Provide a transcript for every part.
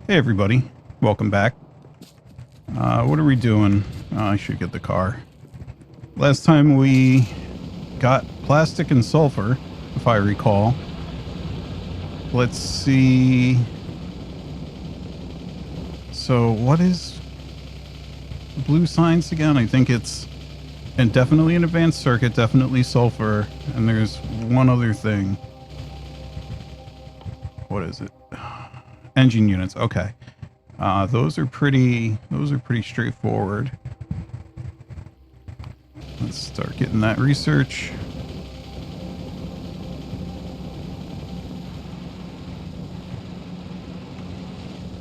Hey everybody, welcome back. What are we doing? I should get the car. Last time we got plastic and sulfur, if I recall. Let's see. So what is blue science again? I think it's and definitely an advanced circuit, definitely sulfur, and there's one other thing. What is it? Engine units. Okay. Those are pretty straightforward. Let's start getting that research.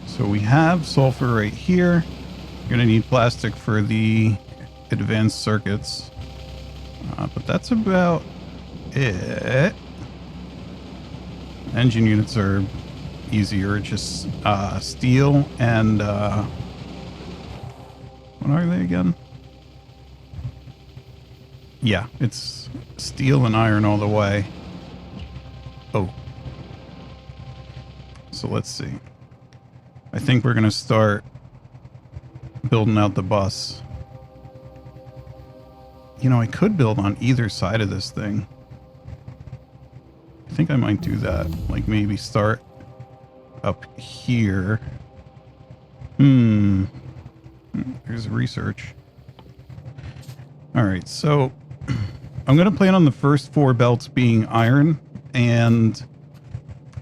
So we have sulfur right here. You're gonna need plastic for the advanced circuits. But that's about it. Engine units are easier, just steel and what are they again? Yeah, it's steel and iron all the way. Oh. So let's see. I think we're gonna start building out the bus. You know, I could build on either side of this thing. I think I might do that. Like maybe start up here. There's research. Alright, so I'm going to plan on the first 4 belts being iron, and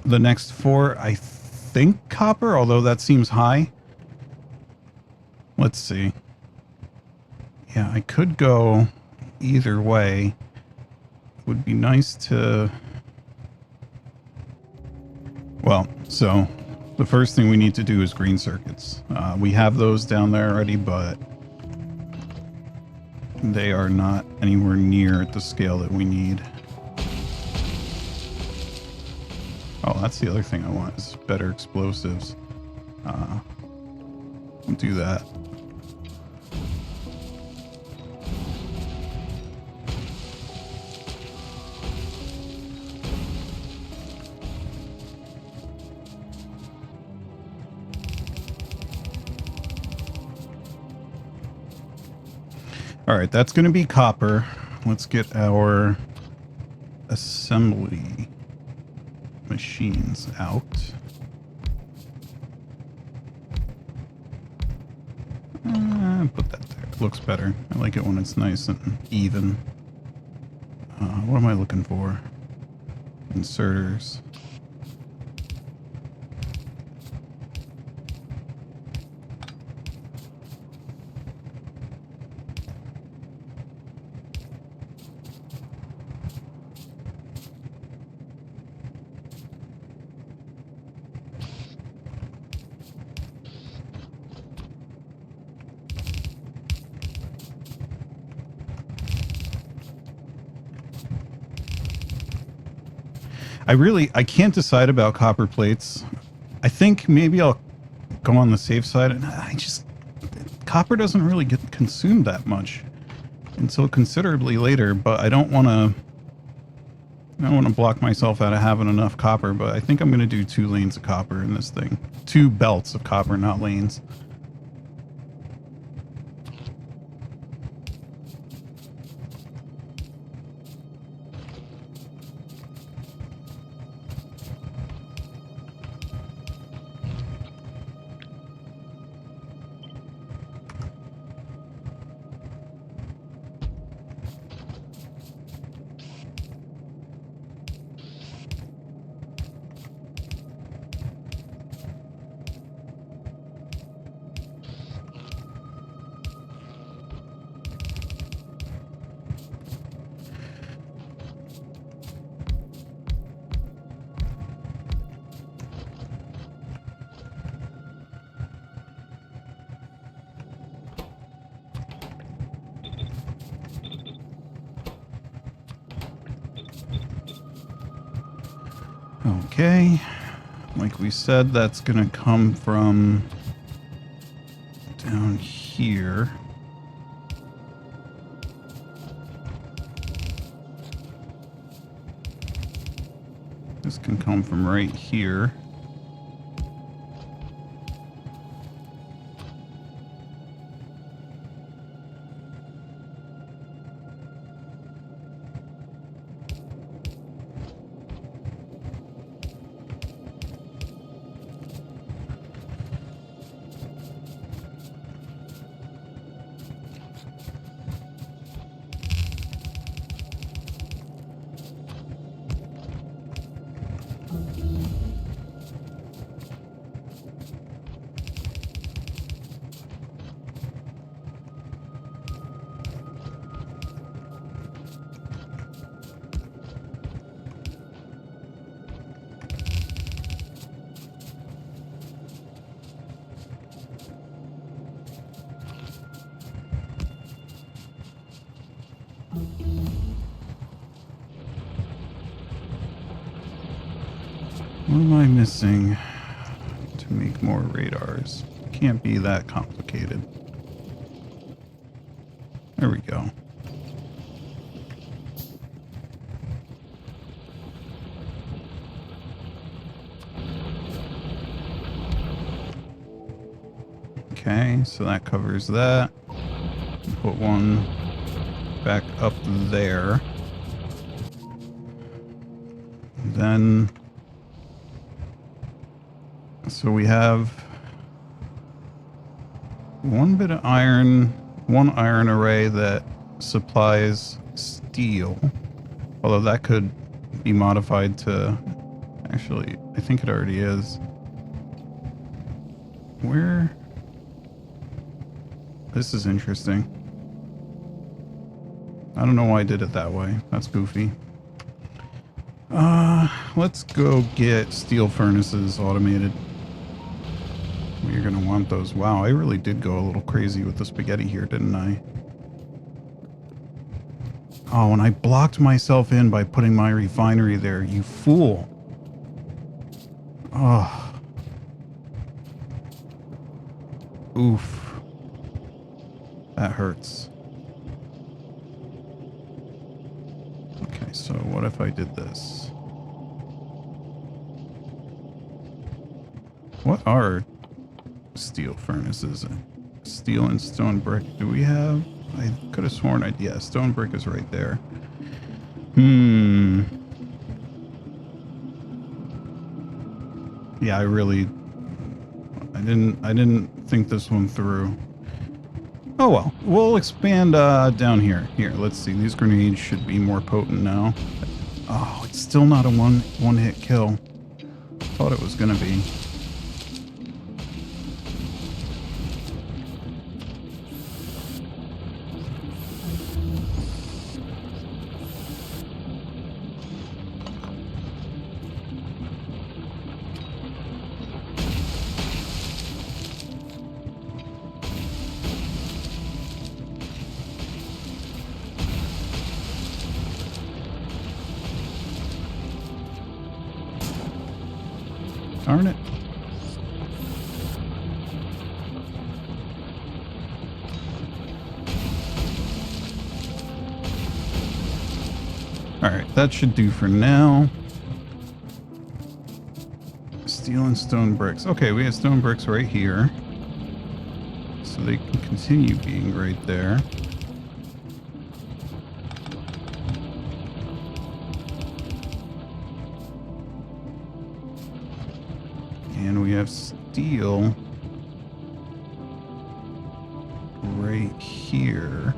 the next 4, I think copper, although that seems high. Let's see. Yeah, I could go either way. Would be nice to... Well, so the first thing we need to do is green circuits. We have those down there already, but they are not anywhere near at the scale that we need. Oh, that's the other thing I want is better explosives. We'll do that. All right, that's going to be copper. Let's get our assembly machines out. Put that there. It looks better. I like it when it's nice and even. What am I looking for? Inserters. I can't decide about copper plates. I think maybe I'll go on the safe side, and copper doesn't really get consumed that much until considerably later, but I don't want to block myself out of having enough copper, but I think I'm going to do 2 lanes of copper in this thing. 2 belts of copper, not lanes. Okay, like we said, that's gonna come from down here. This can come from right here. What am I missing to make more radars? Can't be that complicated. There we go. Okay, so that covers that. Put one back up there. Then, so we have one bit of iron, one iron array that supplies steel. Although that could be modified to, actually, I think it already is. Where? This is interesting. I don't know why I did it that way. That's goofy. Let's go get steel furnaces automated. You're gonna want those. Wow, I really did go a little crazy with the spaghetti here, didn't I? Oh, and I blocked myself in by putting my refinery there, you fool. Oh. Oof. That hurts. Okay, so what if I did this? What are steel furnaces? Steel and stone brick. Do we have? I could have sworn yeah, stone brick is right there. Yeah, I didn't think this one through. Oh well, we'll expand down here. Here, let's see. These grenades should be more potent now. Oh, it's still not a one hit kill. Thought it was gonna be. Darn it. Alright, that should do for now. Steel and stone bricks. Okay, we have stone bricks right here. So they can continue being right there. And we have steel right here.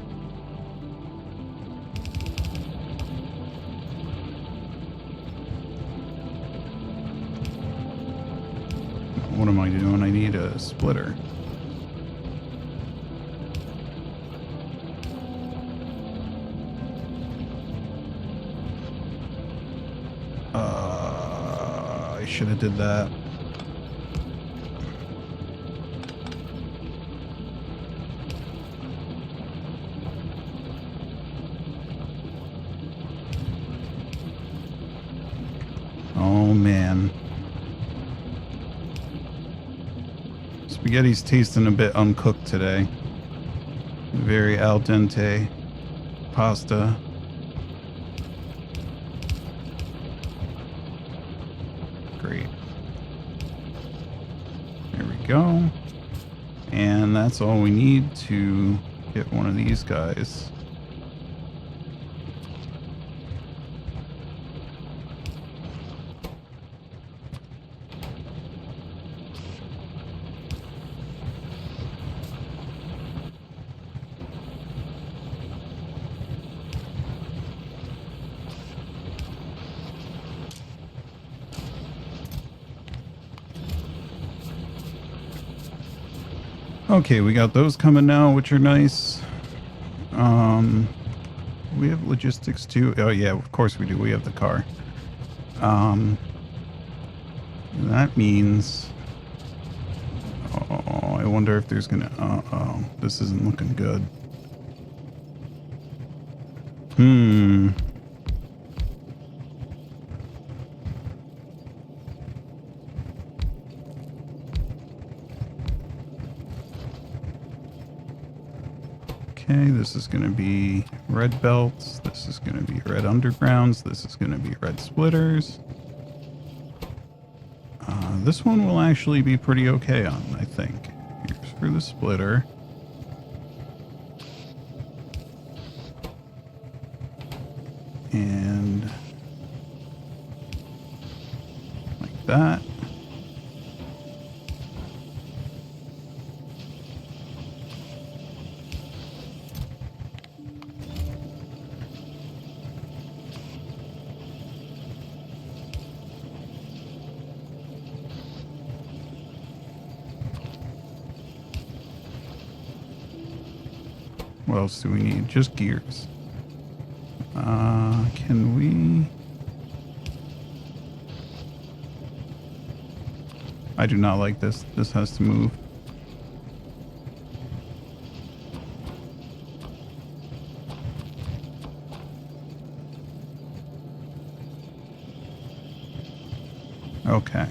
What am I doing? I need a splitter. I should have did that. Oh man. Spaghetti's tasting a bit uncooked today. Very al dente pasta. Great. There we go. And that's all we need to get one of these guys. Okay, we got those coming now, which are nice. We have logistics too. Oh yeah, of course we do. We have the car. That means... Oh, I wonder if there's gonna... Uh-oh, this isn't looking good. Okay, this is going to be red belts. This is going to be red undergrounds. This is going to be red splitters. This one will actually be pretty okay on, I think. Here's for the splitter. And like that. What else do we need? Just gears. Can we? I do not like this. This has to move. Okay.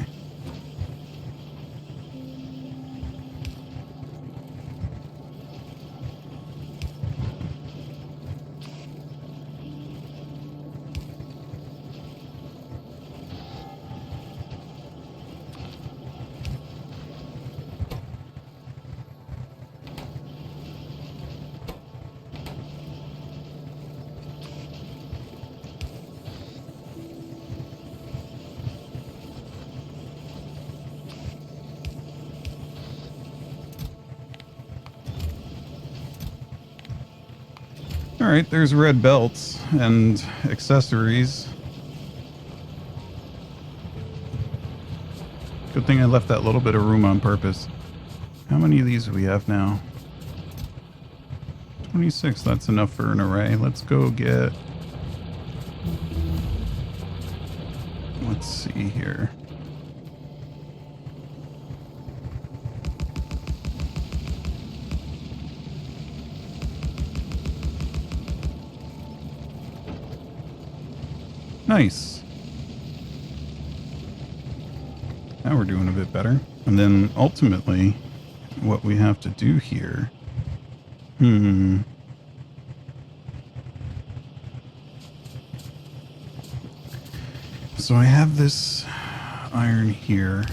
Alright, there's red belts and accessories. Good thing I left that little bit of room on purpose. How many of these do we have now? 26, that's enough for an array. Let's go get... Let's see here. Nice. Now we're doing a bit better. And then ultimately, what we have to do here... So I have this iron here.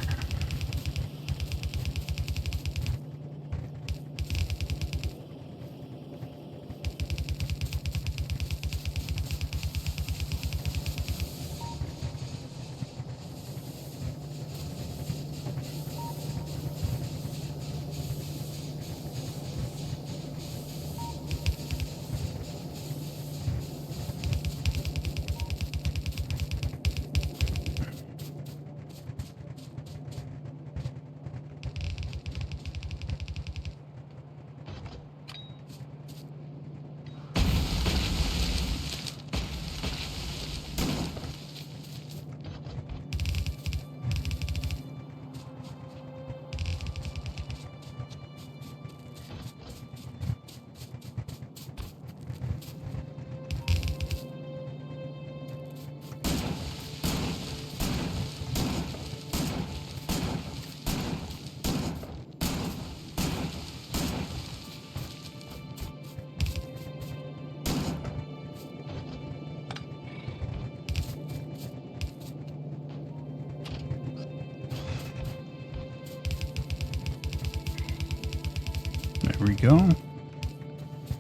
There we go.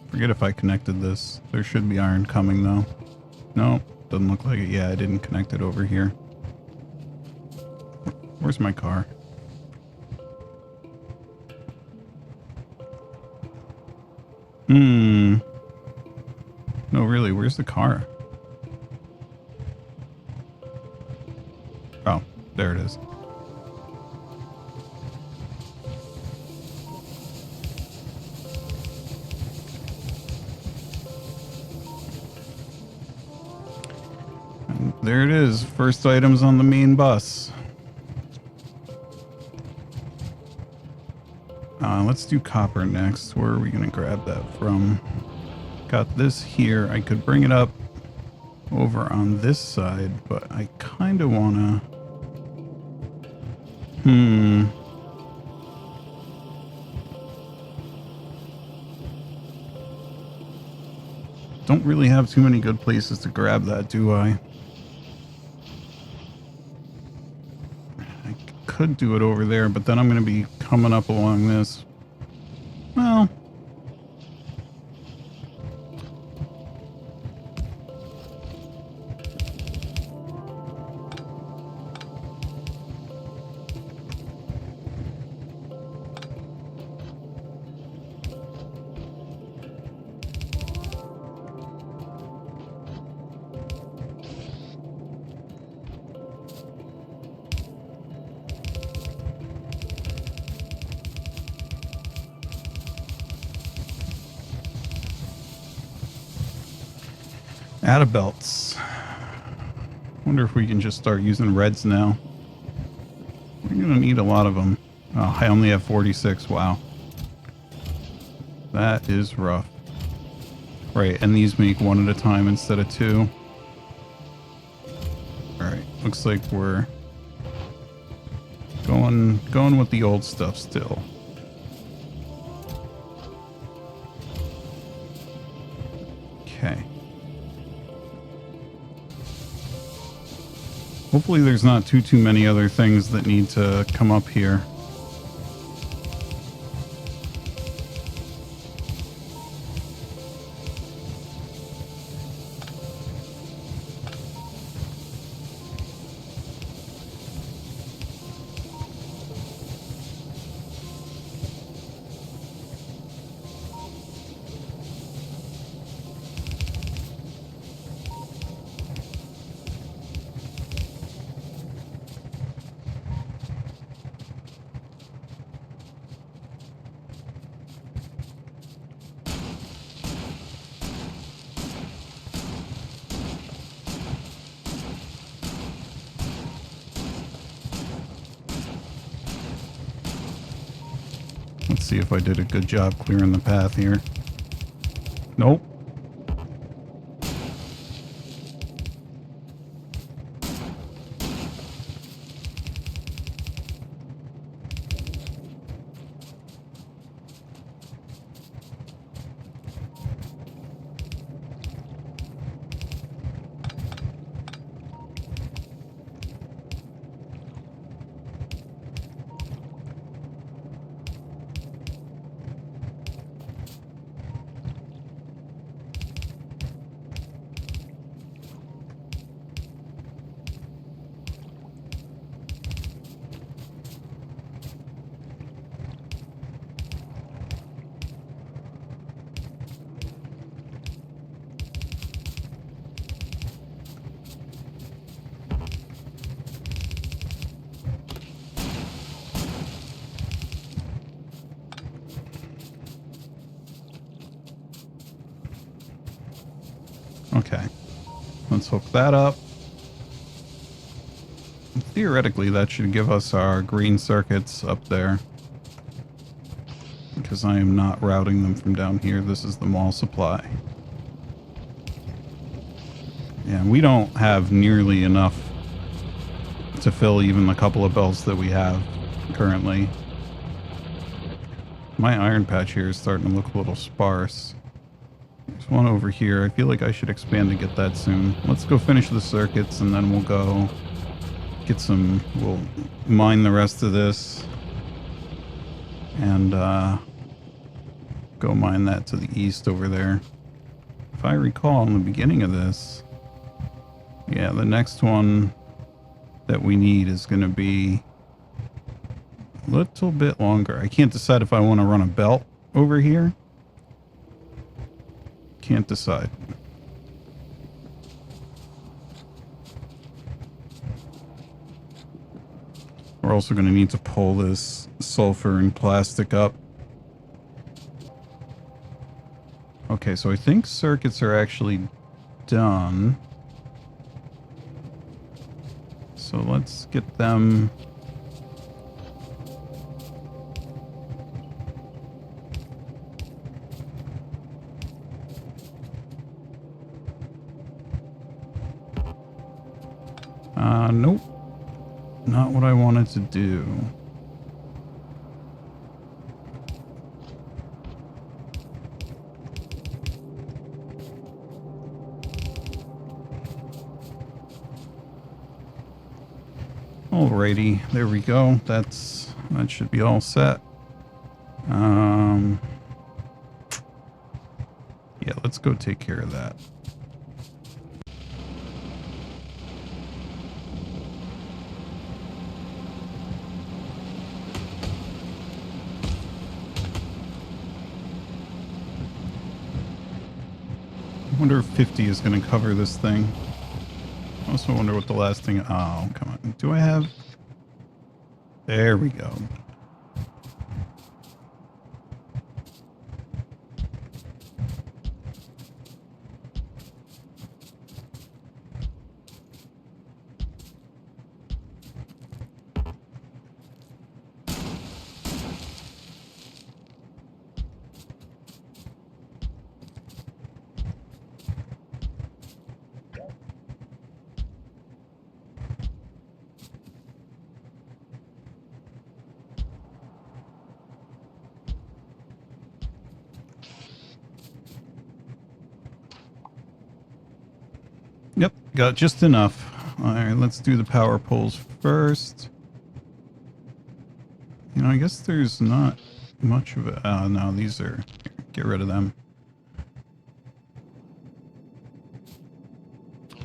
Forget if I connected this. There should be iron coming though. No, doesn't look like it. Yeah, I didn't connect it over here. Where's my car? No, really, where's the car? Oh, there it is. And there it is. First items on the main bus. Let's do copper next. Where are we going to grab that from? Got this here. I could bring it up over on this side, but I kind of want to... Don't really have too many good places to grab that, do I? I could do it over there, but then I'm going to be coming up along this. Well... Out of belts. Wonder if we can just start using reds now. We're gonna need a lot of them. Oh, I only have 46. Wow. That is rough. Right, and these make one at a time instead of two. Alright, looks like we're going with the old stuff still. Okay. Hopefully there's not too many other things that need to come up here. Let's see if I did a good job clearing the path here. Nope. Okay, let's hook that up. Theoretically, that should give us our green circuits up there. Because I am not routing them from down here. This is the mall supply. Yeah, we don't have nearly enough to fill even the couple of belts that we have currently. My iron patch here is starting to look a little sparse. There's one over here. I feel like I should expand to get that soon. Let's go finish the circuits and then we'll go get some... We'll mine the rest of this. And go mine that to the east over there. If I recall in the beginning of this... Yeah, the next one that we need is going to be a little bit longer. I can't decide if I want to run a belt over here. Can't decide. We're also going to need to pull this sulfur and plastic up. Okay, so I think circuits are actually done. So let's get them... Nope. Not what I wanted to do. Alrighty, there we go. That should be all set. Yeah, let's go take care of that. I wonder if 50 is going to cover this thing. I also wonder what the last thing... Oh, come on. Do I have... There we go. Yep, got just enough. Alright, let's do the power poles first. You know, I guess there's not much of it. No, these are... Get rid of them.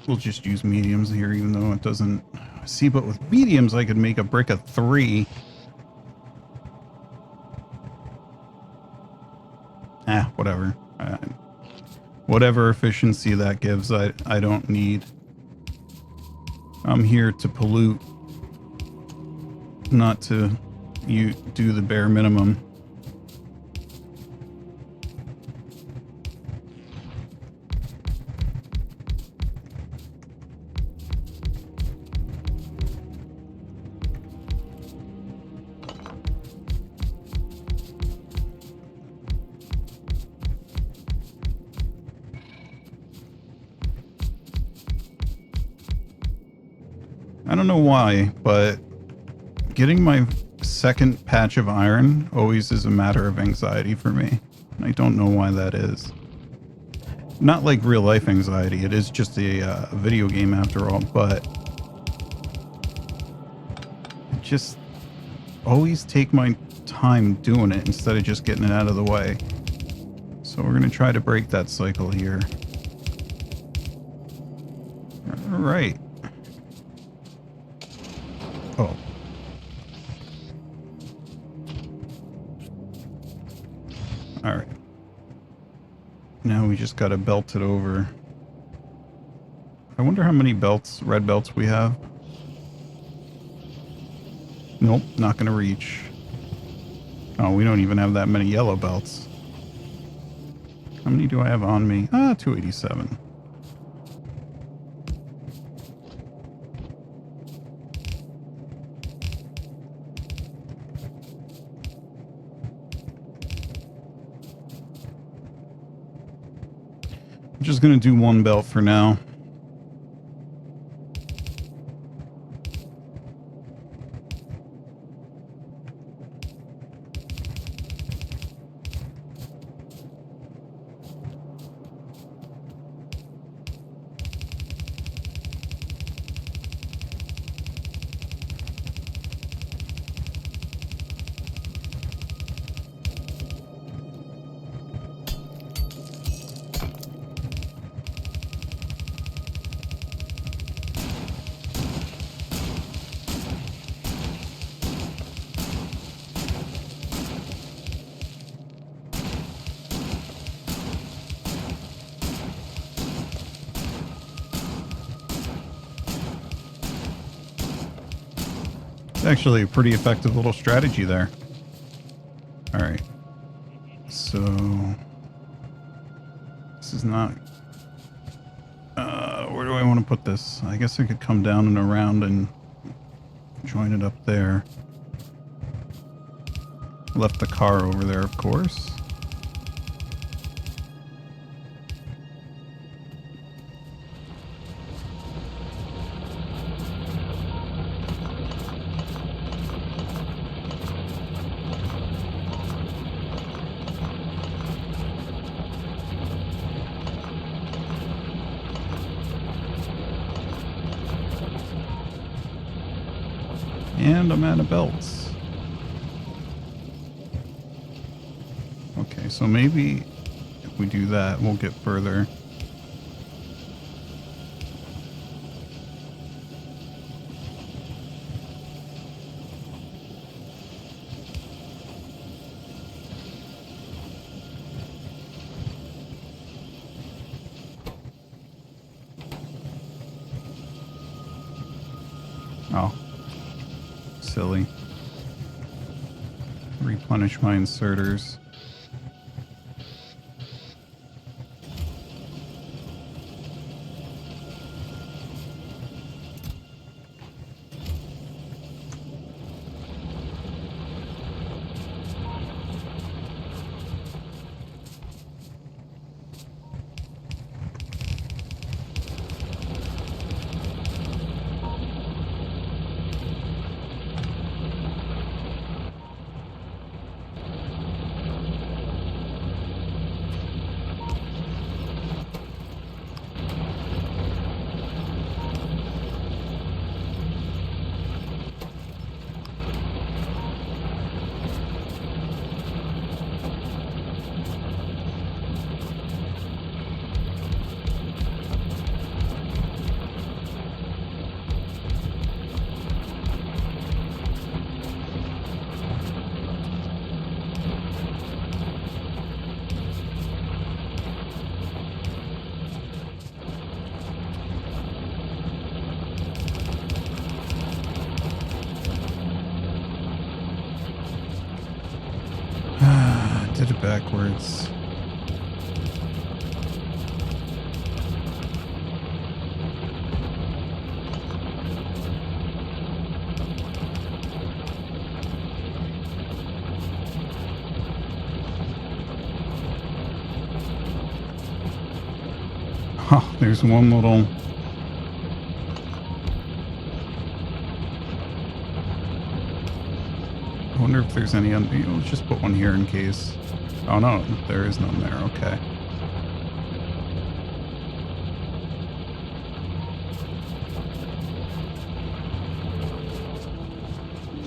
We'll just use mediums here, even though it doesn't... See, but with mediums, I could make a brick of 3. Whatever. Whatever efficiency that gives, I don't need. I'm here to pollute, not to do the bare minimum. I don't know why, but getting my second patch of iron always is a matter of anxiety for me. I don't know why that is. Not like real life anxiety, it is just a video game after all, but I just always take my time doing it instead of just getting it out of the way. So we're going to try to break that cycle here. All right. Oh. Alright. Now we just gotta belt it over. I wonder how many belts, red belts we have. Nope, not gonna reach. Oh, we don't even have that many yellow belts. How many do I have on me? 287. I'm just going to do one belt for now. Actually a pretty effective little strategy there. All right. So this is not, where do I want to put this? I guess I could come down and around and join it up there. Left the car over there, of course. and I'm out of belts. Okay, so maybe if we do that, we'll get further. Oh, silly. Replenish my inserters. Did it backwards. Oh, there's one little... I wonder if there's any... Let's just put one here in case. Oh no, there is none there. Okay.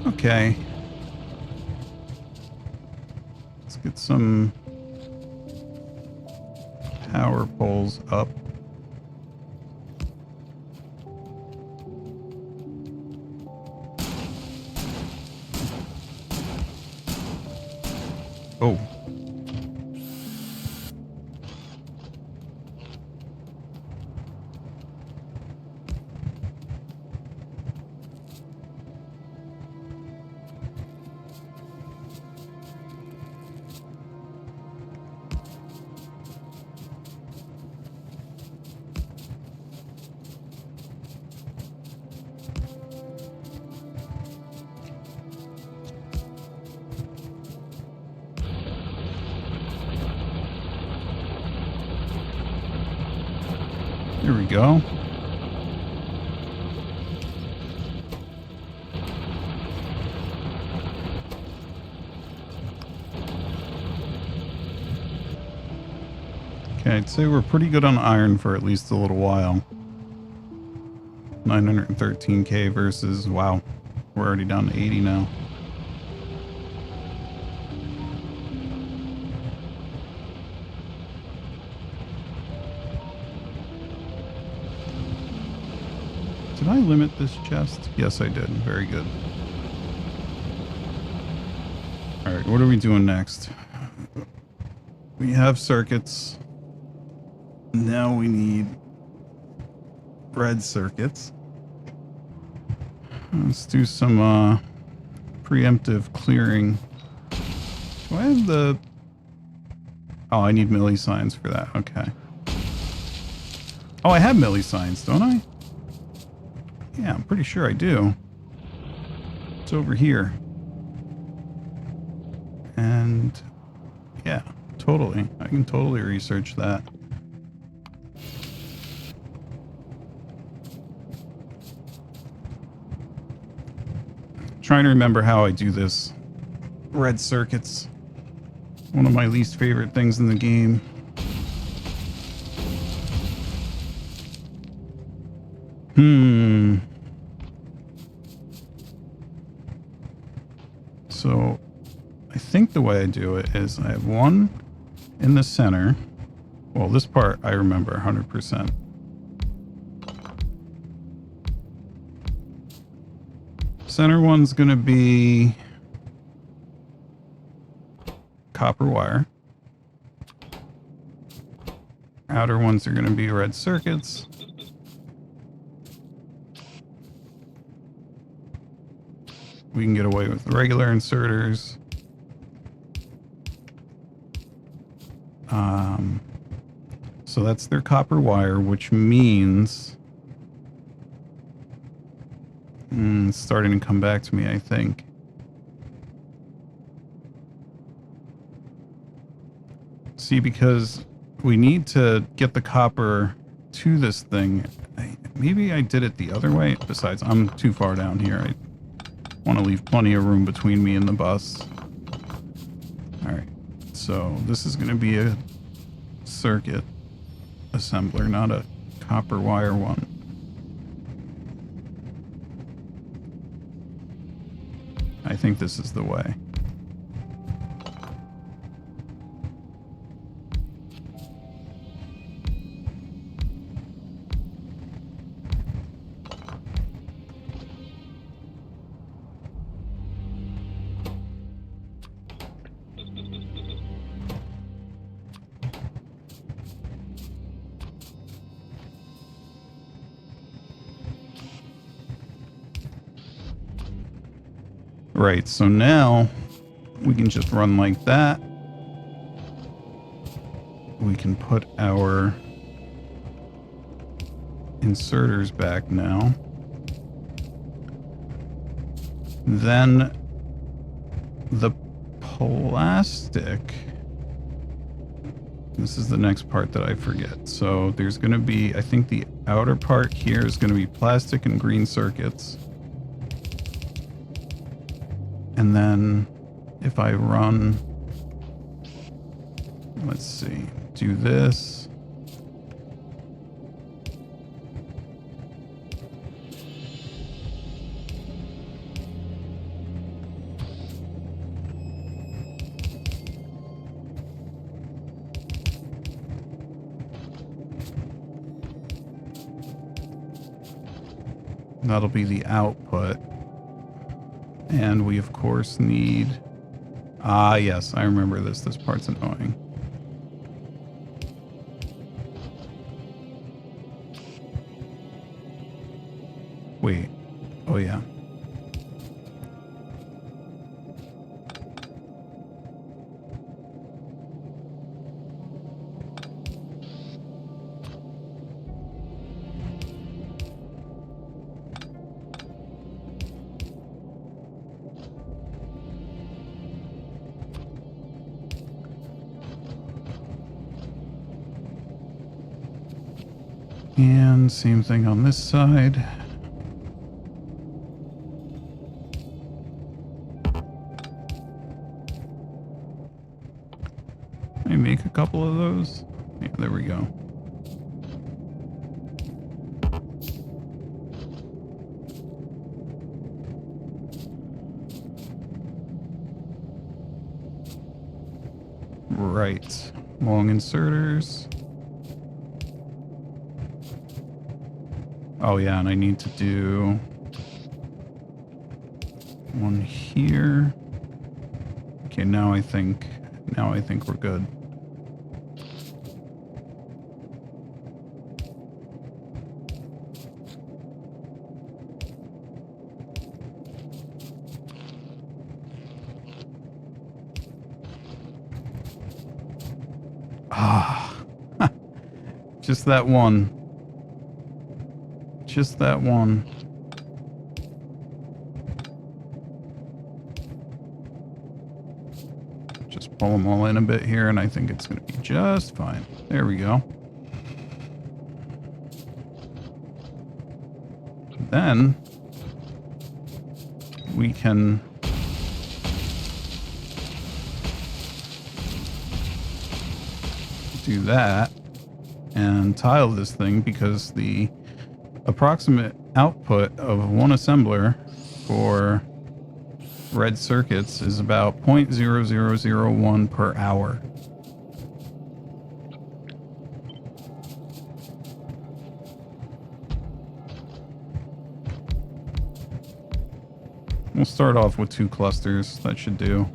Okay. Let's get some power poles up. Oh. Here we go. Okay, I'd say we're pretty good on iron for at least a little while. 913k versus, wow, we're already down to 80 now. Did I limit this chest? Yes, I did. Very good. All right, what are we doing next? We have circuits. Now we need red circuits. Let's do some preemptive clearing. Do I have the... Oh, I need millisigns for that. Okay. Oh, I have millisigns, don't I? Yeah, I'm pretty sure I do. It's over here. And yeah, totally. I can totally research that. Trying to remember how I do this. Red circuits. One of my least favorite things in the game. I think the way I do it is I have one in the center. Well, this part I remember 100%. Center one's going to be copper wire. Outer ones are going to be red circuits. We can get away with regular inserters. So that's their copper wire, which means it's starting to come back to me, I think. See, because we need to get the copper to this thing. Maybe I did it the other way. Besides, I'm too far down here. I want to leave plenty of room between me and the bus. All right. So this is going to be a circuit assembler, not a copper wire one. I think this is the way. Right, so now we can just run like that. We can put our inserters back now. Then the plastic, this is the next part that I forget. So there's going to be, I think the outer part here is going to be plastic and green circuits. And then if I run, let's see, do this. That'll be the output. And we, of course, need... Ah, yes, I remember this. This part's annoying. Wait. Oh, yeah. And same thing on this side. Can I make a couple of those? Yeah, there we go. Right. Long inserters. Oh yeah, and I need to do one here. Okay, now I think we're good. Ah, just that one. Just that one. Just pull them all in a bit here, and I think it's going to be just fine. There we go. Then we can do that and tile this thing, because the approximate output of one assembler for red circuits is about 0.0001 per hour. We'll start off with 2 clusters. That should do.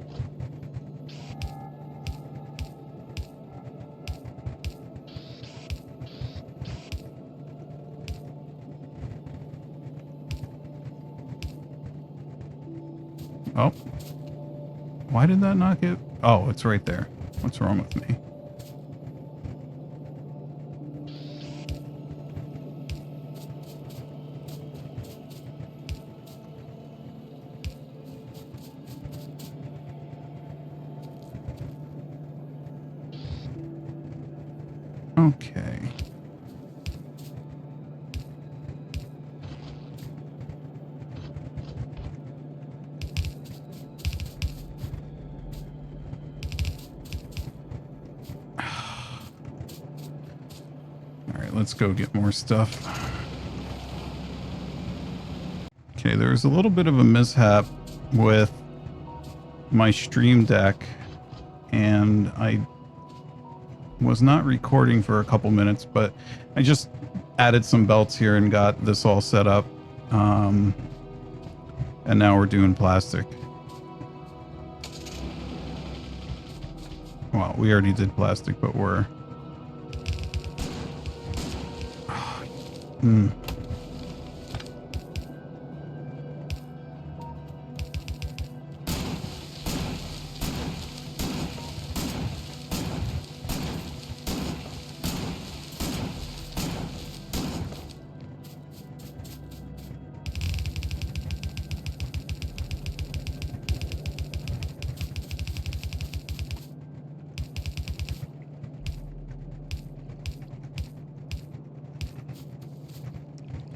Oh. Why did that not get... Oh, it's right there. What's wrong with me? Okay. Let's go get more stuff. Okay, there's a little bit of a mishap with my Stream Deck, and I was not recording for a couple minutes, but I just added some belts here and got this all set up. And now we're doing plastic. Well, we already did plastic, but we're...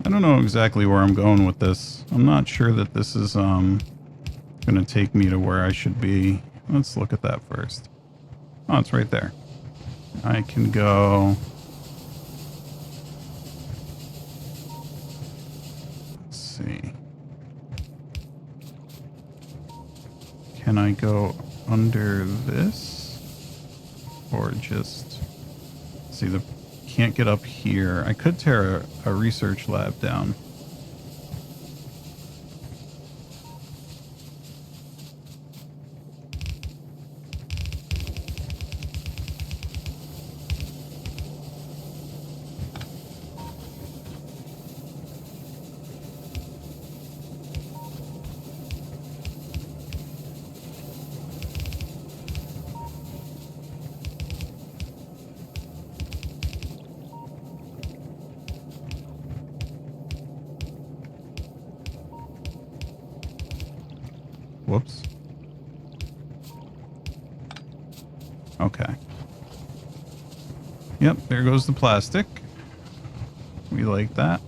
I don't know exactly where I'm going with this. I'm not sure that this is going to take me to where I should be. Let's look at that first. Oh, it's right there. I can go... Let's see. Can I go under this? Or just... See, the... Can't get up here. I could tear a research lab down. Whoops. Okay. Yep, there goes the plastic. We like that.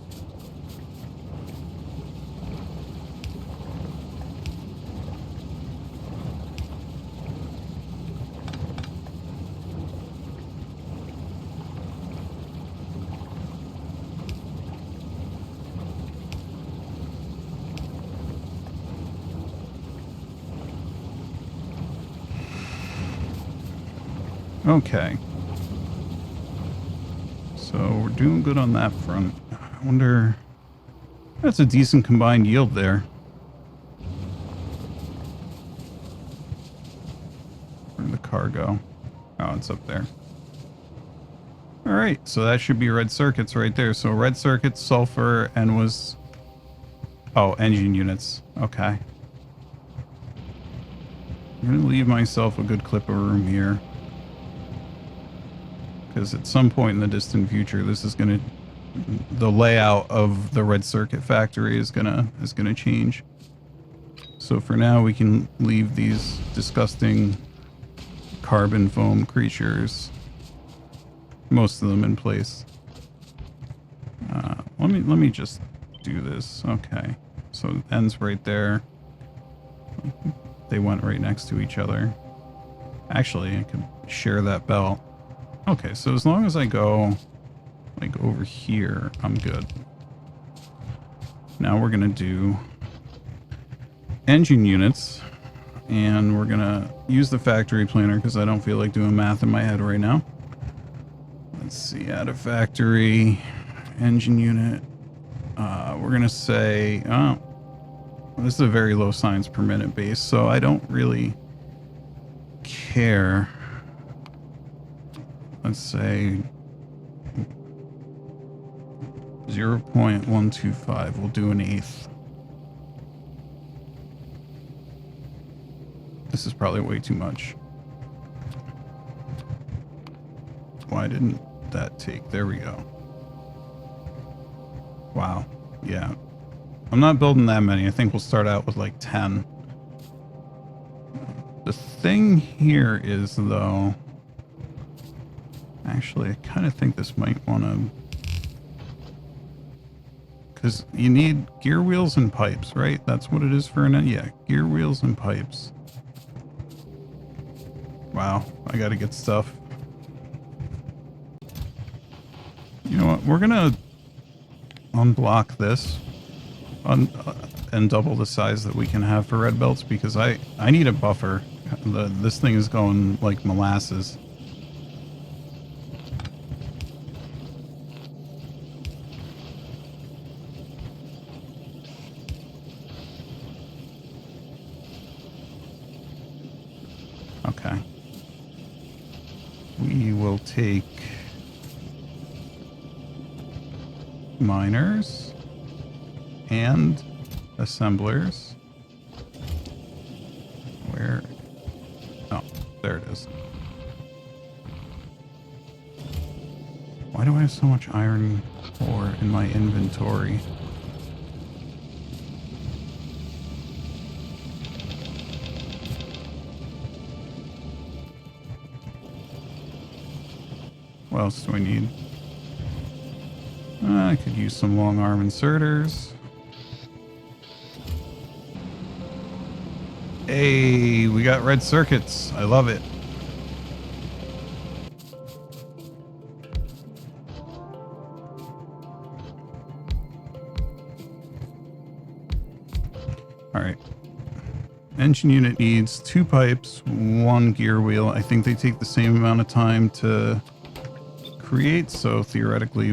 Okay. So we're doing good on that front. I wonder... That's a decent combined yield there. Where'd the car go? Oh, it's up there. Alright, so that should be red circuits right there. So red circuits, sulfur, and was... Oh, engine units. Okay. I'm going to leave myself a good clip of room here. Because at some point in the distant future, this is going to... The layout of the red circuit factory is gonna change. So for now, we can leave these disgusting carbon foam creatures, most of them in place. Let me just do this. Okay, so it ends right there. They went right next to each other. Actually, I could share that belt. Okay, so as long as I go like over here, I'm good. Now we're gonna do engine units, and we're gonna use the factory planner because I don't feel like doing math in my head right now. Let's see, add a factory engine unit. We're gonna say, oh, this is a very low science per minute base, so I don't really care. Let's say 0.125. We'll do an eighth. This is probably way too much. Why didn't that take? There we go. Wow. Yeah. I'm not building that many. I think we'll start out with like 10. The thing here is, though, actually, I kind of think this might want to, because you need gear wheels and pipes, right? That's what it is for an, yeah, gear wheels and pipes. Wow, I got to get stuff. You know what? We're going to unblock this and double the size that we can have for red belts, because I need a buffer. This thing is going like molasses. Okay. We will take miners and assemblers. Where? Oh, there it is. Why do I have so much iron ore in my inventory? What else do I need? I could use some long arm inserters. Hey, we got red circuits. I love it. All right. Engine unit needs 2 pipes, 1 gear wheel. I think they take the same amount of time to create, so theoretically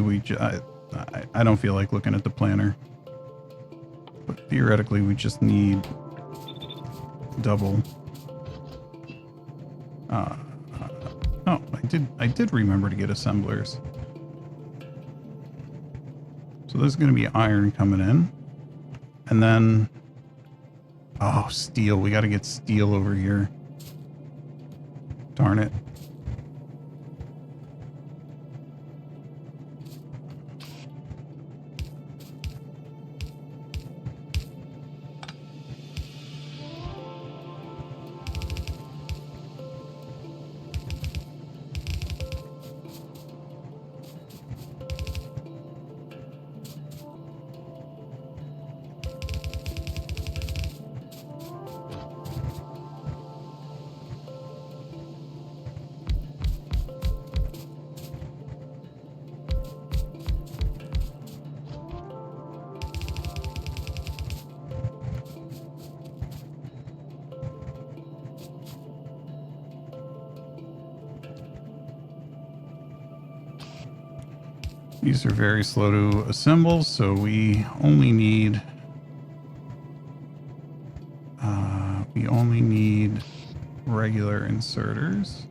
I don't feel like looking at the planner, but theoretically we just need double. Oh, I did remember to get assemblers. So there's going to be iron coming in, and then oh, steel. We got to get steel over here. Darn it. These are very slow to assemble, so we only need regular inserters.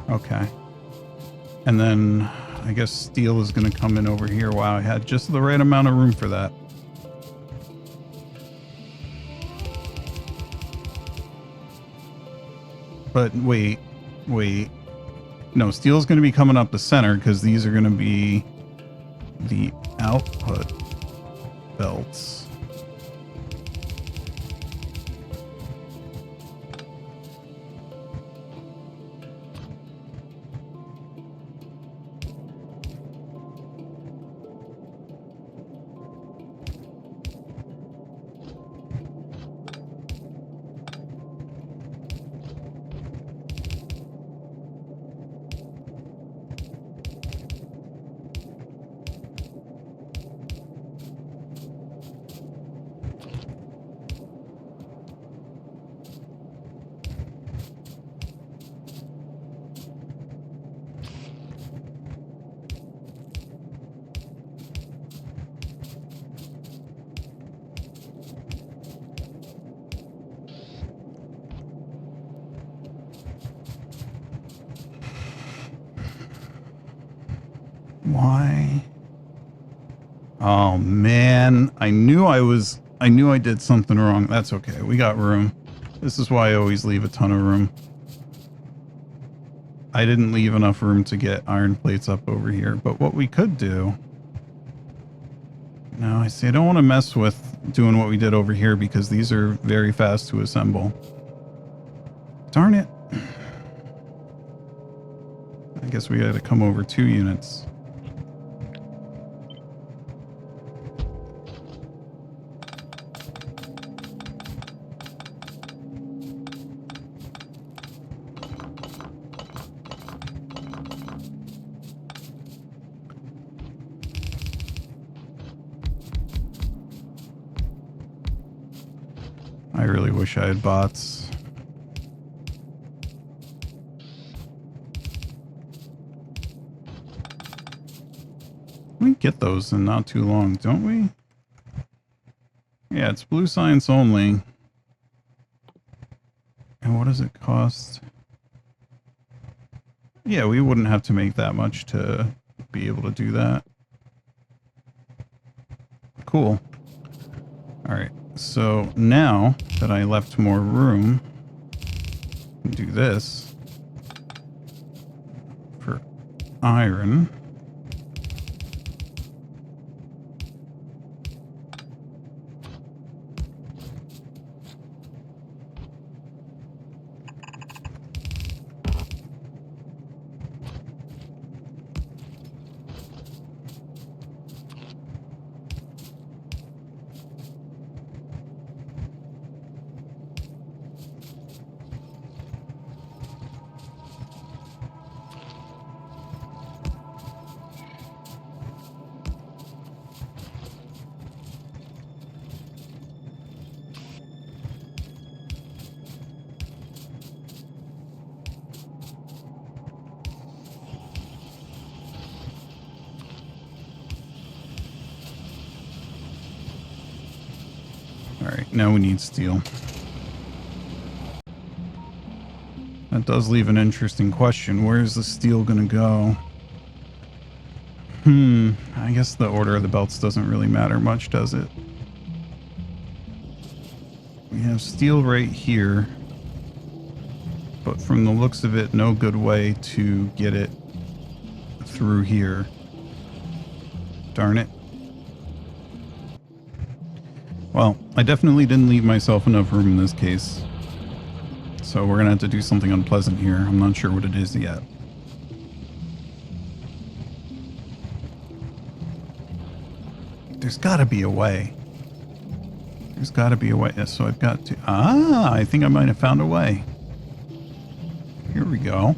Okay. And then I guess steel is going to come in over here. Wow, I had just the right amount of room for that. But wait. No, steel is going to be coming up the center because these are going to be the output belts. Why? Oh man, I knew I did something wrong. That's okay. We got room. This is why I always leave a ton of room. I didn't leave enough room to get iron plates up over here, but what we could do... No, I see. I don't want to mess with doing what we did over here because these are very fast to assemble. Darn it. I guess we got to come over 2 units. I really wish I had bots. We get those in not too long, don't we? Yeah, it's blue science only. And what does it cost? Yeah, we wouldn't have to make that much to be able to do that. Cool. Alright, so now that I left more room, I can do this for iron. Alright, now we need steel. That does leave an interesting question. Where's the steel gonna go? I guess the order of the belts doesn't really matter much, does it? We have steel right here. But from the looks of it, no good way to get it through here. Darn it. Well, I definitely didn't leave myself enough room in this case. So we're going to have to do something unpleasant here. I'm not sure what it is yet. There's got to be a way. There's got to be a way. So I've got to... Ah, I think I might have found a way. Here we go.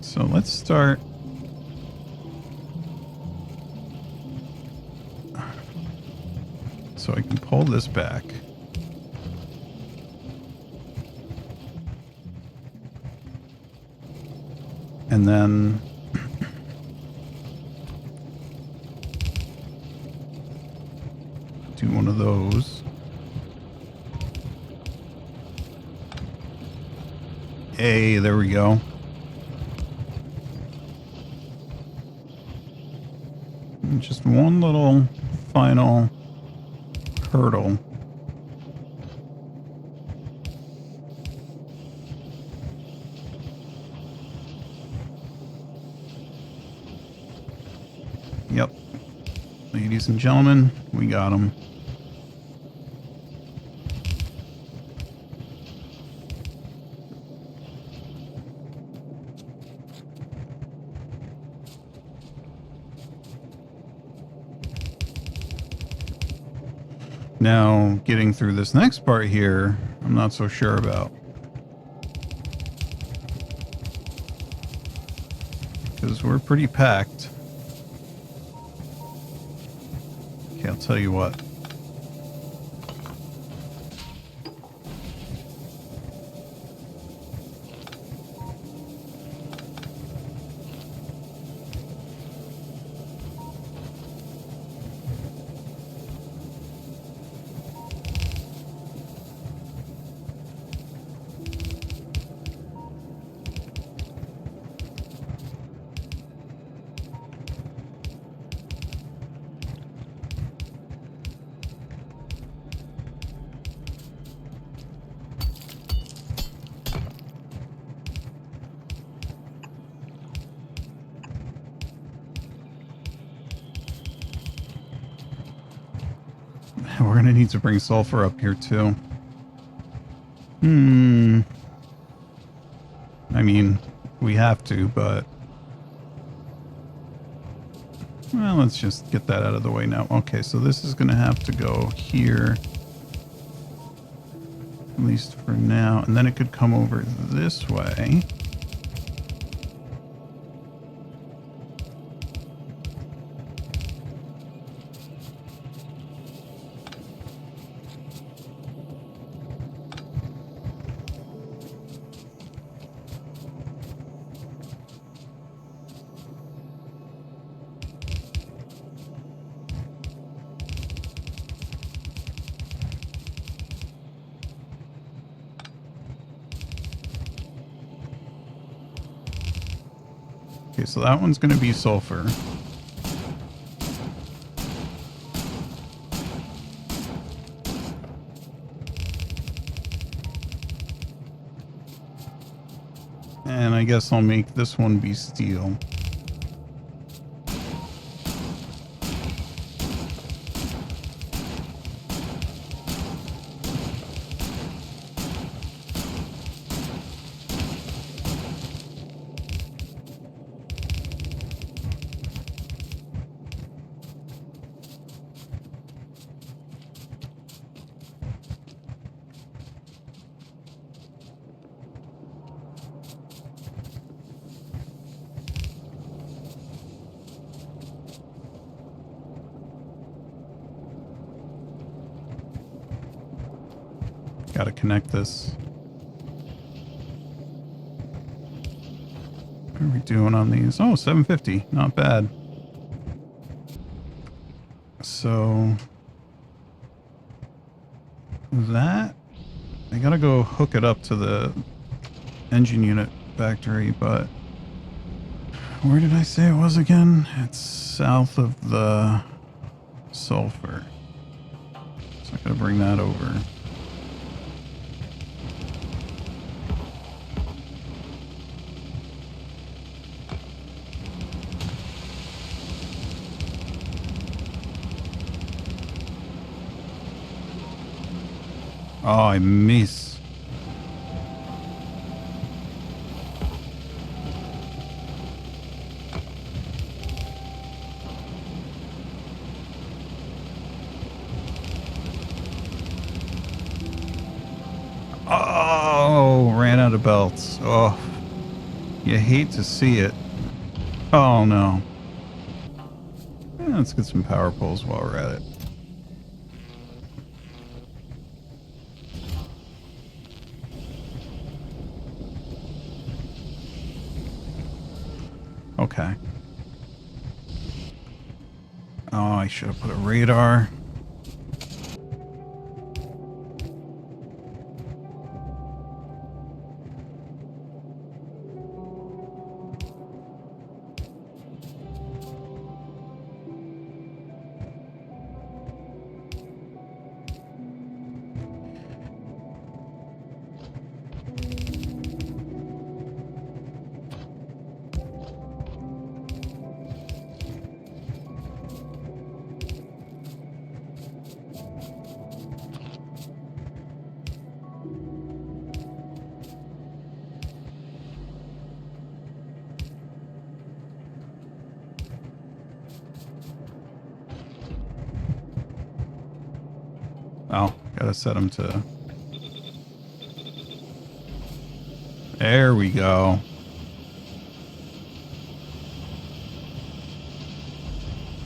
So let's start... So I can pull this back. And then do one of those. Hey, there we go. And just one little final hurdle. Yep. Ladies and gentlemen, we got them. Now, getting through this next part here, I'm not so sure about. Because we're pretty packed. Okay, I'll tell you what. We're gonna need to bring sulfur up here too. I mean, we have to, but... Well, let's just get that out of the way now. Okay, so this is gonna have to go here. At least for now. And then it could come over this way. Okay, so that one's going to be sulfur. And I guess I'll make this one be steel. Got to connect this. What are we doing on these? Oh, 750. Not bad. So that I gotta go hook it up to the engine unit factory, but where did I say it was again? It's south of the sulfur. So I gotta bring that over. Oh, I miss. Oh, ran out of belts. Oh, you hate to see it. Oh, no. Yeah, let's get some power poles while we're at it. Okay. Oh, I should have put a radar. Oh, gotta set them to... There we go.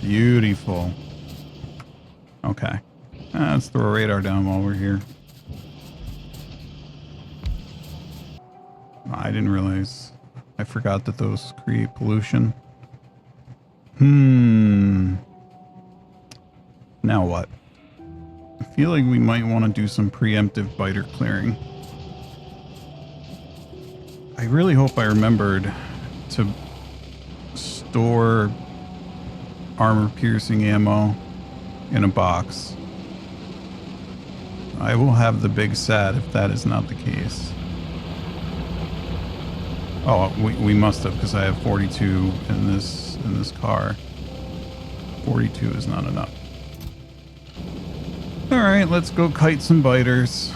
Beautiful. Okay. Let's throw a radar down while we're here. I didn't realize. I forgot that those create pollution. Now what? I feel like we might want to do some preemptive biter clearing. I really hope I remembered to store armor-piercing ammo in a box. I will have the big sad if that is not the case. Oh, we must have, because I have 42 in this car. 42 is not enough. All right, let's go kite some biters.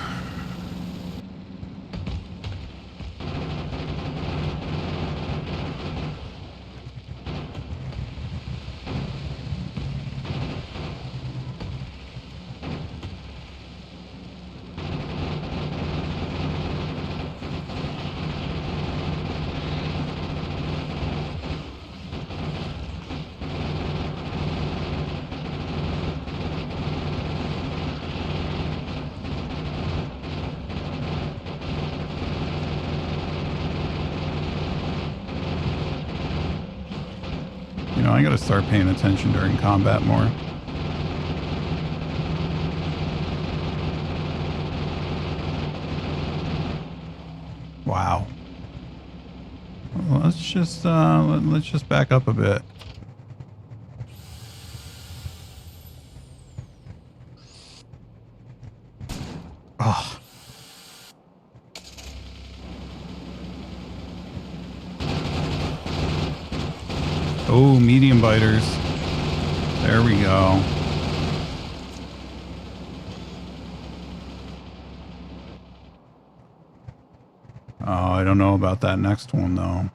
You know, I gotta start paying attention during combat more. Wow. Well, let's just back up a bit. Oh. Oh, medium biters. There we go. Oh, I don't know about that next one, though.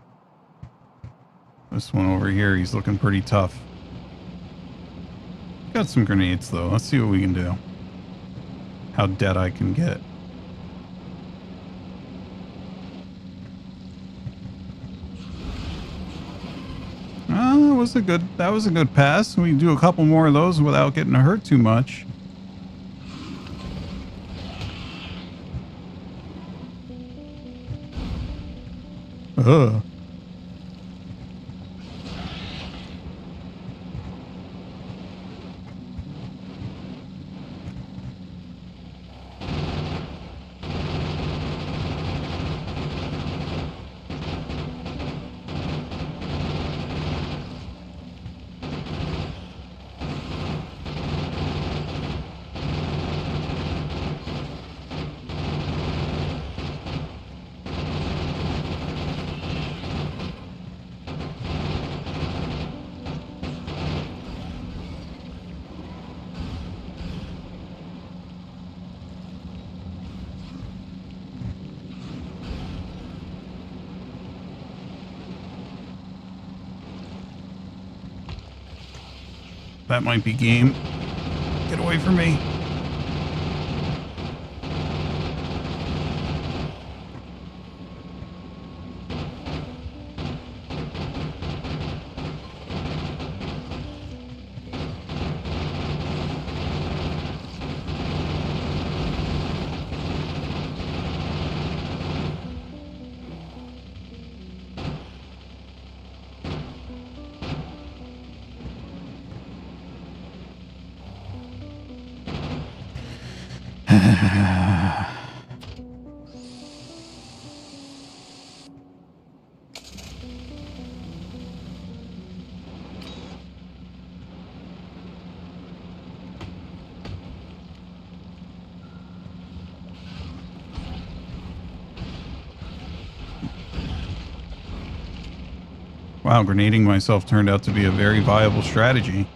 This one over here, he's looking pretty tough. Got some grenades, though. Let's see what we can do. How dead I can get. That was a good pass. We can do a couple more of those without getting hurt too much. Ugh. That might be game. Get away from me. Wow, grenading myself turned out to be a very viable strategy.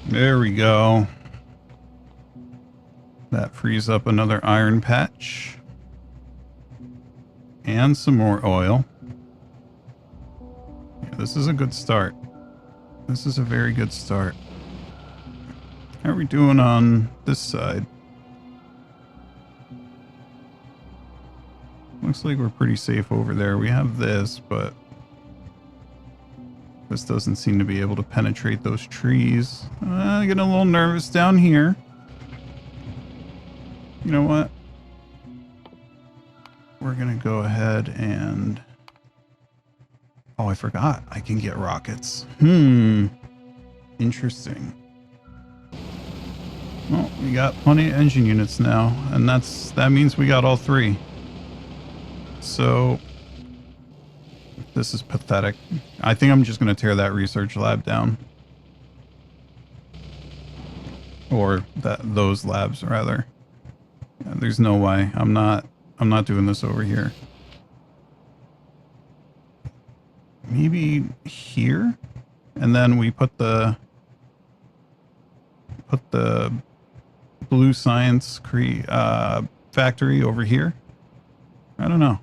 There we go. That frees up another iron patch. And some more oil. Yeah, this is a good start. This is a very good start. How are we doing on this side? Looks like we're pretty safe over there. We have this, but this doesn't seem to be able to penetrate those trees. Getting a little nervous down here. You know what? We're going to go ahead and... Oh, I forgot. I can get rockets. Interesting. Well, we got plenty of engine units now, and that means we got all 3. So this is pathetic. I think I'm just going to tear that research lab down. Or those labs rather. Yeah, there's no way. I'm not doing this over here. Maybe here? And then we put the blue science factory over here. I don't know.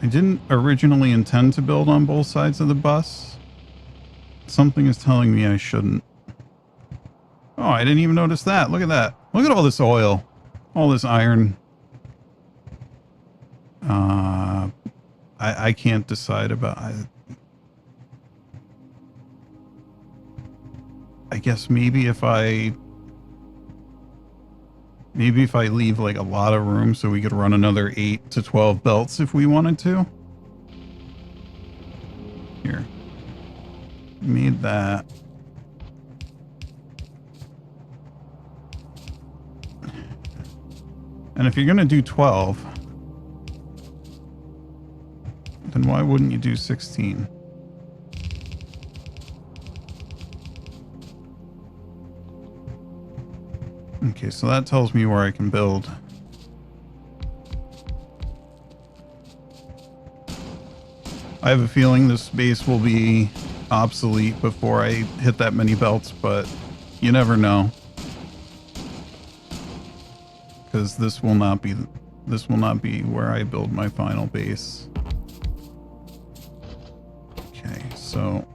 I didn't originally intend to build on both sides of the bus. Something is telling me I shouldn't. Oh, I didn't even notice that. Look at that. Look at all this oil. All this iron. I can't decide about... I guess maybe if I leave like a lot of room so we could run another 8 to 12 belts if we wanted to. Here. Made that. And if you're going to do 12, then why wouldn't you do 16? Okay, so that tells me where I can build. I have a feeling this base will be obsolete before I hit that many belts, but you never know. Because this will not be where I build my final base. Okay, so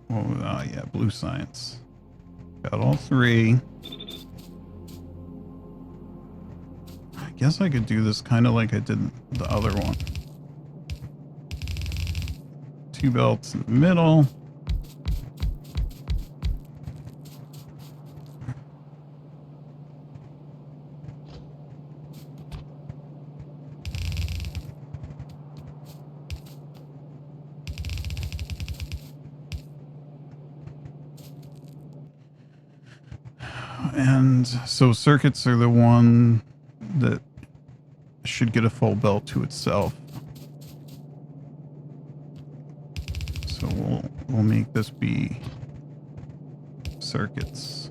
yeah, blue science. Got all 3. I guess I could do this kind of like I did the other one. 2 belts in the middle. And so circuits are the one that should get a full belt to itself. So we'll make this be circuits.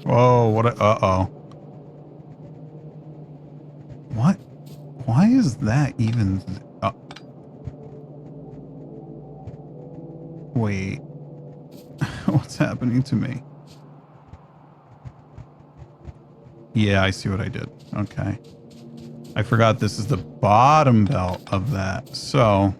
Whoa, what uh-oh. What? Why is that even... Wait. What's happening to me? Yeah, I see what I did. Okay. I forgot this is the bottom belt of that. So...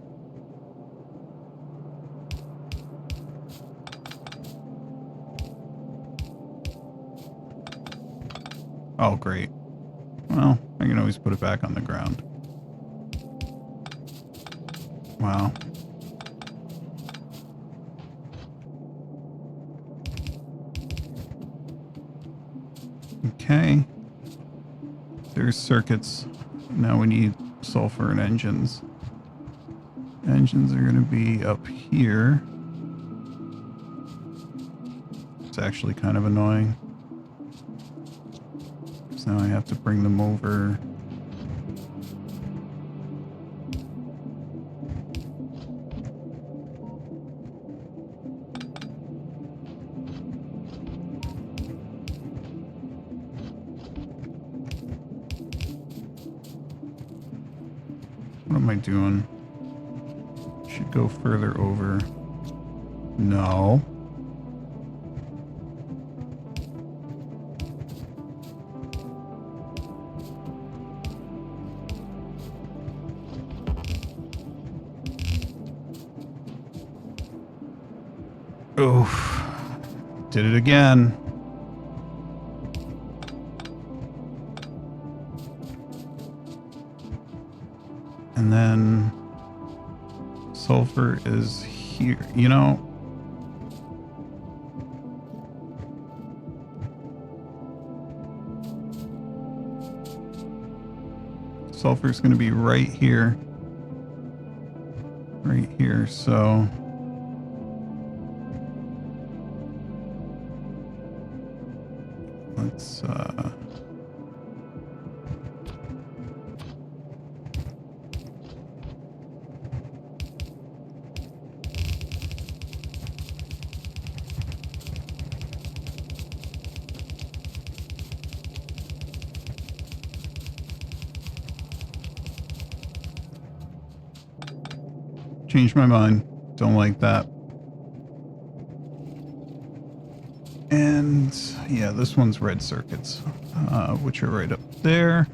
Oh, great. Well, I can always put it back on the ground. Wow. Okay. There's circuits. Now we need sulfur and engines. Engines are going to be up here. It's actually kind of annoying. So now I have to bring them over. What am I doing? Should go further over. No. Oof. Did it again. And then sulfur is here. You know, sulfur is going to be right here. here, so let's change my mind. Don't like that. And yeah, this one's red circuits, which are right up there.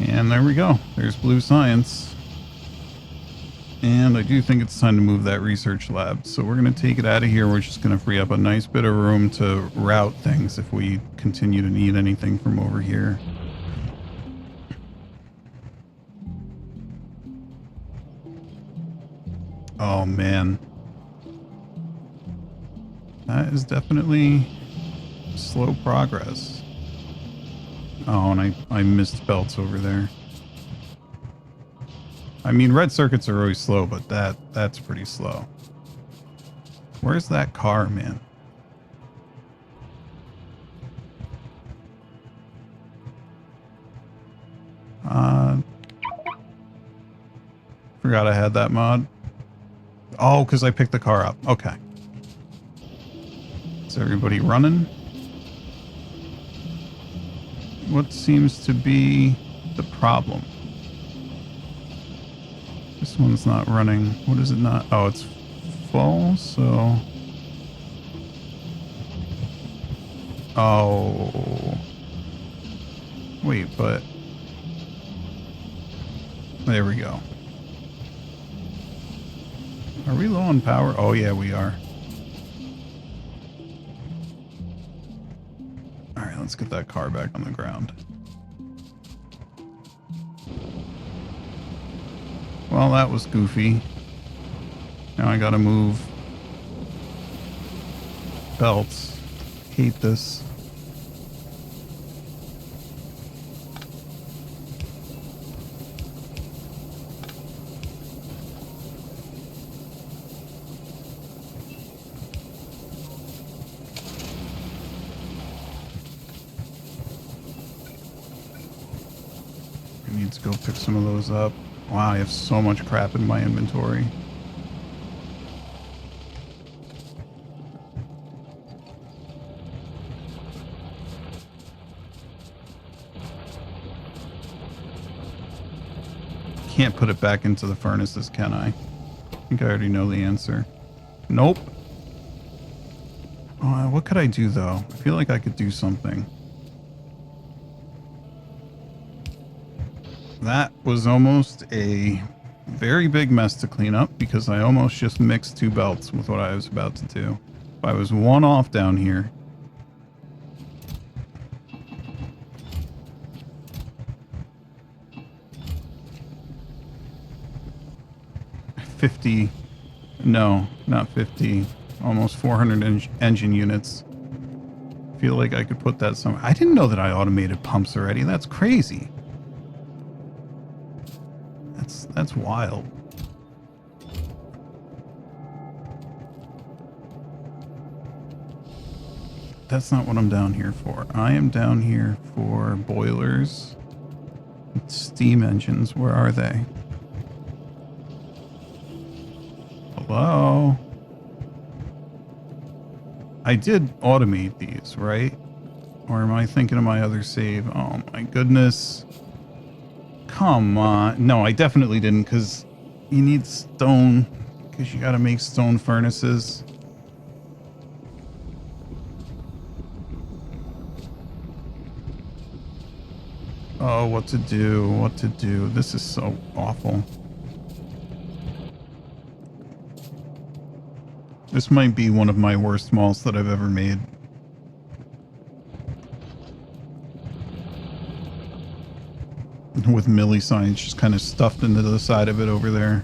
And there we go. There's blue science. And I do think it's time to move that research lab. So we're going to take it out of here. We're just going to free up a nice bit of room to route things if we continue to need anything from over here. Oh, man. That is definitely slow progress. Oh, and I missed belts over there. I mean, red circuits are always slow, but that's pretty slow. Where's that car, man? Forgot I had that mod. Oh, because I picked the car up. Okay. Is everybody running? What seems to be the problem? This one's not running. What is it not? Oh, it's full, so... Oh. Wait, but... There we go. Are we low on power? Oh, yeah, we are. Alright, let's get that car back on the ground. Well, that was goofy. Now I gotta move belts. Hate this. I need to go pick some of those up. Wow, I have so much crap in my inventory. Can't put it back into the furnaces, can I? I think I already know the answer. Nope. What could I do, though? I feel like I could do something. That was almost a very big mess to clean up because I almost just mixed two belts with what I was about to do. If I was one off down here. No, not 50. Almost 400 engine units. feel like I could put that somewhere. I didn't know that I automated pumps already. That's crazy. That's wild. That's not what I'm down here for. I am down here for boilers. Steam engines. Where are they? Hello? I did automate these, right? Or am I thinking of my other save? Oh my goodness. Come on. No, I definitely didn't, because you need stone. Because you got to make stone furnaces. Oh, what to do? What to do? This is so awful. This might be one of my worst malls that I've ever made. With milli signs just kind of stuffed into the side of it over there.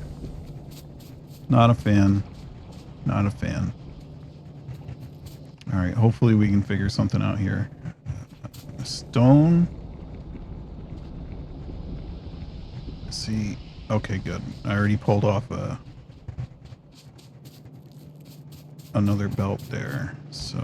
Not a fan. Not a fan. Alright, hopefully we can figure something out here. Stone. Let's see. Okay, good. I already pulled off another belt there, so...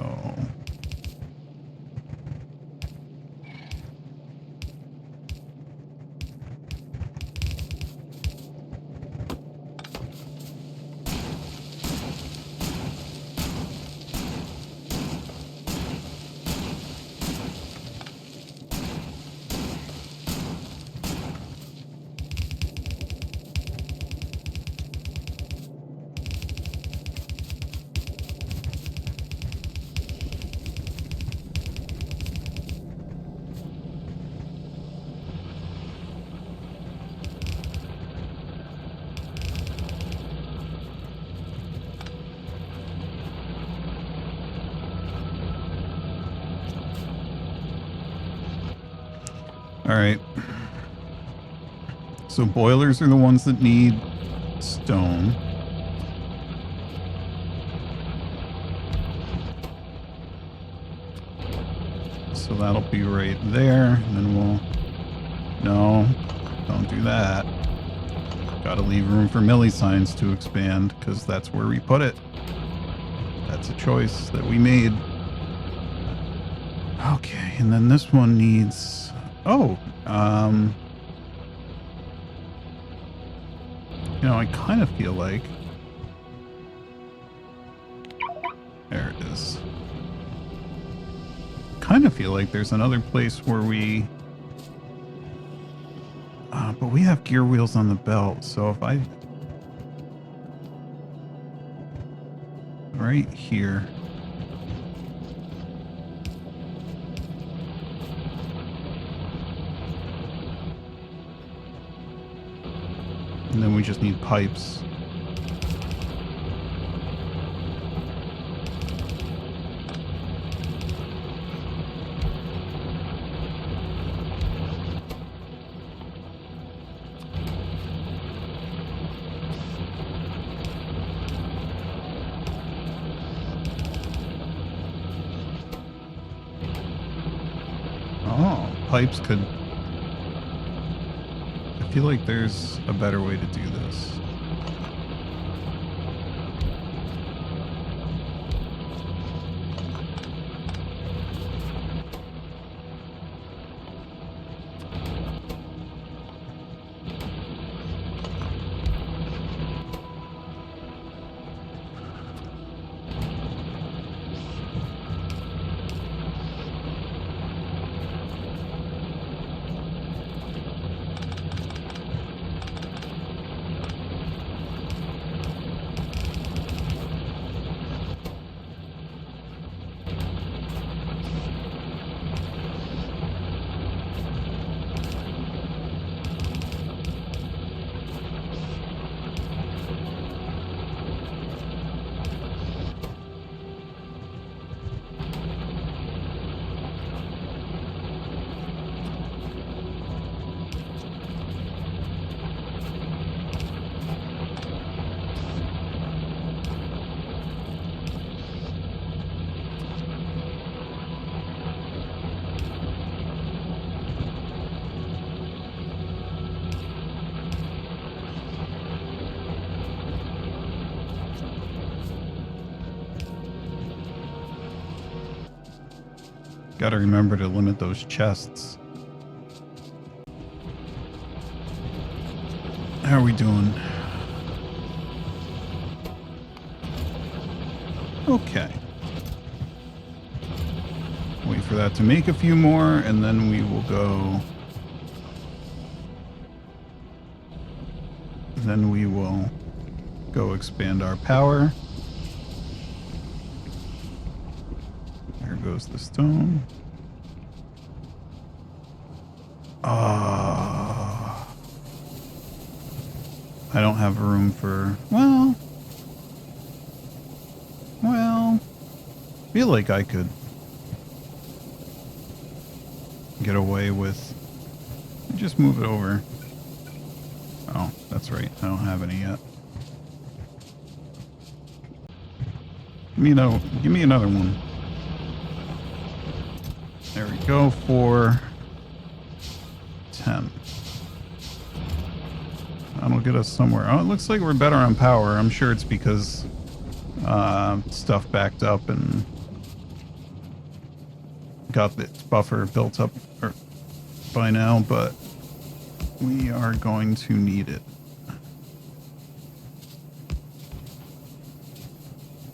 Alright. So boilers are the ones that need stone. So that'll be right there. And then we'll... No, don't do that. Gotta leave room for milli signs to expand, because that's where we put it. That's a choice that we made. Okay, and then this one needs... Oh, you know, I kind of feel like... There it is. Kind of feel like there's another place where we... but we have gear wheels on the belt, so if I... Right here... And then we just need pipes. Oh, pipes could... I feel like there's a better way to do this. Gotta remember to limit those chests. How are we doing? Okay. Wait for that to make a few more, and then we will go. Then we will go expand our power. There goes the stone. I don't have room for, well, feel like I could get away with, just move it over. Oh, that's right. I don't have any yet. Give me another one. There we go for 10. That'll get us somewhere. Oh, it looks like we're better on power. I'm sure it's because stuff backed up and got its buffer built up by now, but we are going to need it.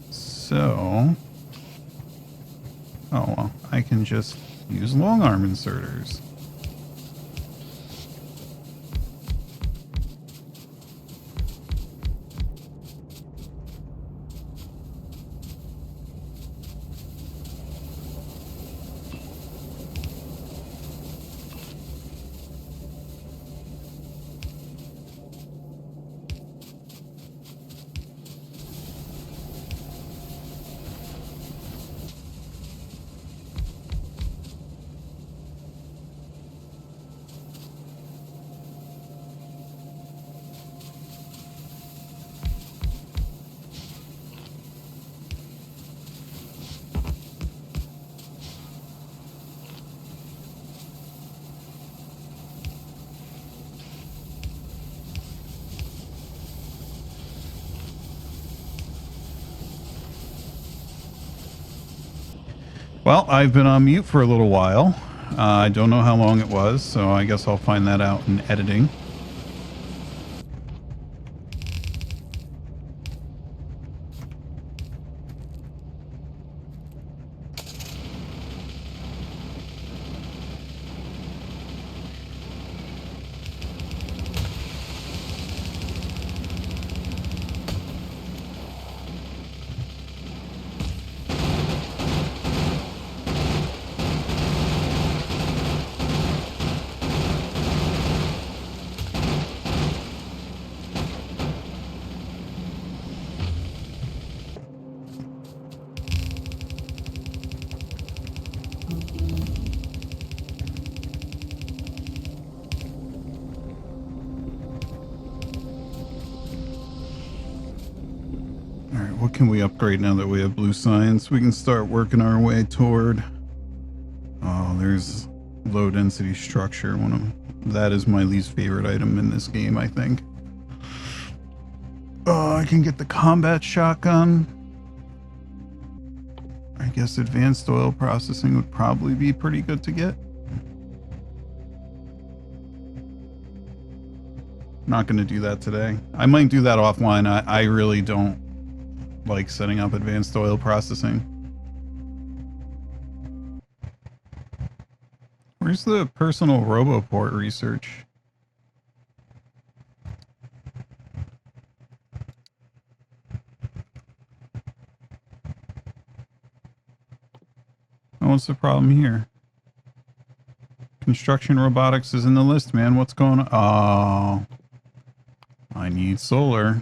So, oh well, I can just use long arm inserters. Well, I've been on mute for a little while. I don't know how long it was, so I guess I'll find that out in editing. What can we upgrade now that we have blue science? We can start working our way toward... Oh, there's low density structure. That is my least favorite item in this game, I think. I can get the combat shotgun. I guess advanced oil processing would probably be pretty good to get. Not going to do that today. I might do that offline. I really don't like setting up advanced oil processing. Where's the personal roboport research? Oh, what's the problem here? Construction robotics is in the list, man. What's going on? Oh, I need solar.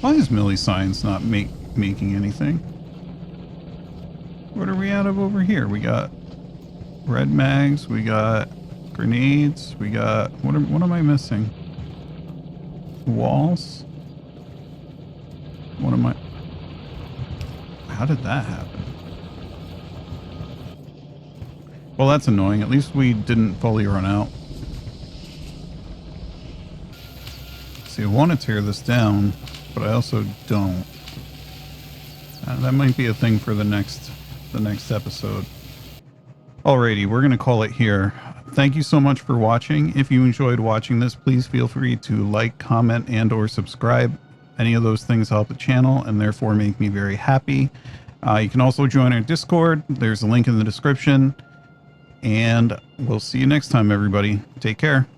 Why is milliscience not making anything? What are we out of over here? We got red mags, we got grenades, we got... What am I missing? Walls? What am I... How did that happen? Well, that's annoying. At least we didn't fully run out. See, I want to tear this down, but I also don't. That might be a thing for the next the next episode. Alrighty, we're going to call it here. Thank you so much for watching. If you enjoyed watching this, please feel free to like, comment, and or subscribe. Any of those things help the channel and therefore make me very happy. You can also join our Discord. There's a link in the description. And we'll see you next time, everybody. Take care.